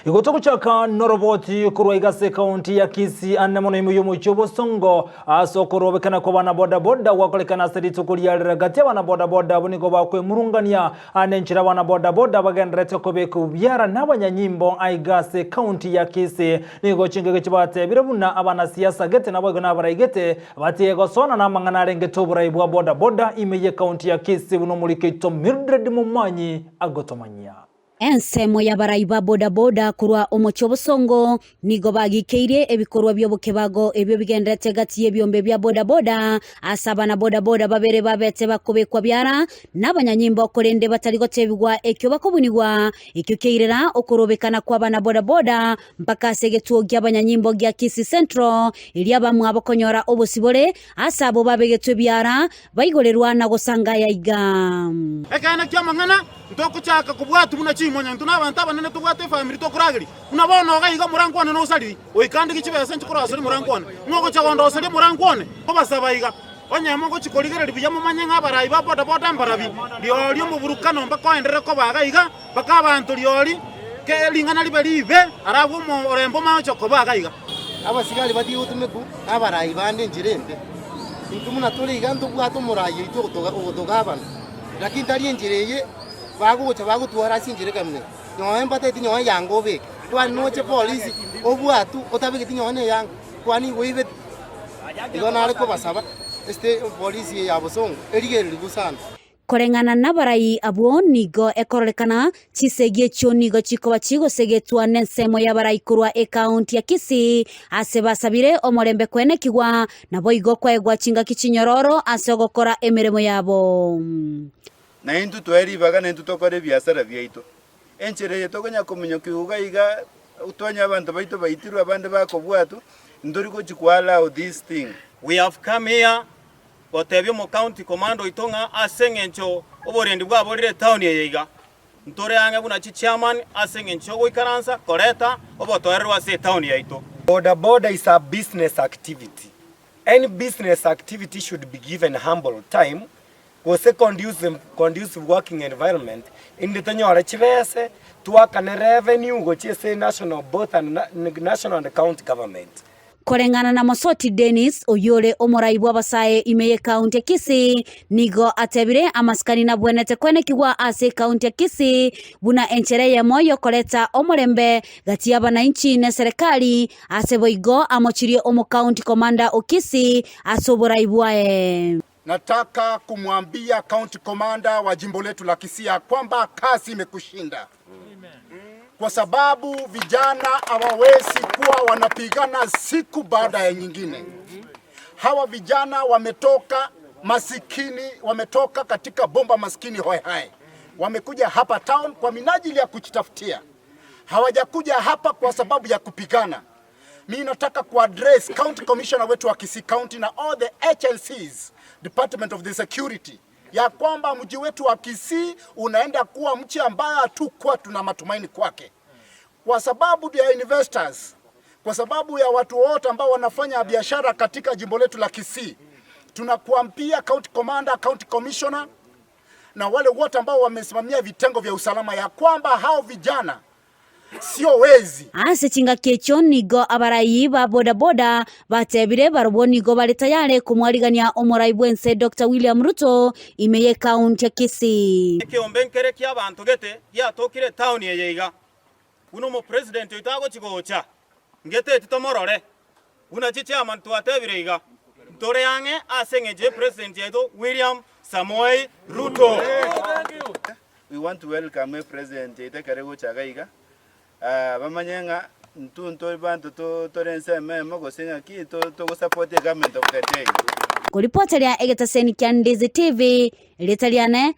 Igotoku chaka noroboti kurwaigase Kaunti ya Kisii annemono imuyomu chobo songo asokorobekana kwa wanabodaboda wakolekana seditu kuliarira gati wanabodaboda bunigo bakwe murungania anenchira wanabodaboda bagendrete kobeku byara n'abanyanyimbo aigase Kaunti ya Kisii nigo chingege chibate birabuna abana siasa gete nabo na barayigete batiyego sona namangana arenge toburayibwa bodaboda imeye Kaunti ya Kisii buno mulikeito Mildred Mumanyi agotomanyia. Ensemo ya baraiba bodaboda kurwa omochobo songo nigo bagikeire ebikorwa byobukebago ebyo bigendrete gati yebyombe bya bodaboda asaba na bodaboda babere babete bakobekwa byara n'abanyanyimbo korende batarigotebigwa ekyo bakobunigwa ekyo keirera okorobekana kwa bana bodaboda mpaka segetuo gy'abanyanyimbo gya Kisii Central ili abamwe abakonyora obusibole asabo babegetwe byara bayigolerwa na gosanga yaiga ekana kyamangana ntokuchaka kubwatu buna chimonya ntunaba nene tugwate family tokuragiri unabona ogayiga murangwane no sali oikandi kichibese nchikurasali murangwane ngoko chagondo sali murangwane kobasabayiga onyemo ngo chikoligere libiyamo manyenga barayi ba boda mbarabi lyoli mu burukano mbako endere ko bagayiga bakabantu lyoli ke lingana libelive arabu mu orembo macho ko bagayiga abasigali bati utumeku abarayi bande njirembe intumuna tuliga ntugwato murayi tugabana lakini tali njireye bagutwara sinjire kamwe nyoe mbate tinyo yangobe twani noche polisi obwatu otabike tinyo ne yang kwani wibe igona ariko basaba polisi ya bosongo erigeri gusana korengana nabarayi abo nigo ekorolekana chisegie chonigo chikoba chigosegetwa nensemo ya barayi kurwa Kaunti ya Kisii asebasabire omorembe kwenekigwa nabo igo kwegwa chinga kichinyororo asogokora emiremo yabo na intu tweribaga na intu tokore biasara byaito enchereye tokonya komenyo kiuga iga utonya abantu baito baitirwa abande bakobwatu ndori ko chikwala this thing. We have come here otebyo mo county commando itonga asengencho oborendi bwa borire town yeiga ntore ange buna chairman asengencho go ikaransa koreta obotoerwa se town yaito. Boda is a business activity. Any business activity should be given humble time. Was a conducive working environment in the Tanyora Chivese to work on revenue, which is a national, both and national and county government. Korengana na Mosoti Dennis oyole omoraibu abasaye imeye Kaunti ya Kisii nigo atebire amaskani na bwenete kwenekigwa ase Kaunti ya Kisii buna enchere ya moyo koleta omorembe gati ya bananchi na serikali ase boigo amochirie omo county commander o Kisii asoboraibu wae. Nataka kumwambia county commander wa jimbo letu la Kisii kwamba kazi imekushinda. Kwa sababu vijana hawawezi kuwa wanapigana siku baada ya nyingine. Hawa vijana wametoka masikini, wametoka katika bomba maskini hoi hai. Wamekuja hapa town kwa minajili ya kujitafutia. Hawajakuja hapa kwa sababu ya kupigana. Mimi nataka kuaddress county commissioner wetu wa Kisii County na all the agencies, Department of the Security, ya kwamba mji wetu wa Kisii unaenda kuwa mji ambao hatukuwa tuna matumaini kwake. Kwa sababu ya investors, kwa sababu ya watu wote ambao wanafanya biashara katika jimbo letu la Kisii, tunakuambia county commander, county commissioner na wale wote ambao wamesimamia vitengo vya usalama ya kwamba hao vijana sio wezi. Ase chinga kecho nigo abarayi ba bodaboda batebire barobo nigo bali tayari kumwarigania omoraibu ense Dr. William Ruto imeye Kaunti ya Kisii. Kiombenkere kya bantu gete ya tokire town yeiga uno mo president itago chigocha ngete titomorore una chairman twatebire iga ntore yange asengeje president yedo William Samoei Ruto. We want to welcome president itekarego chagaiga bamanyenga ntunto bantu to rense memo gosenga ki to support the government of the day. Kuripotelia Egetaseni kya Ndizi TV, Litaliane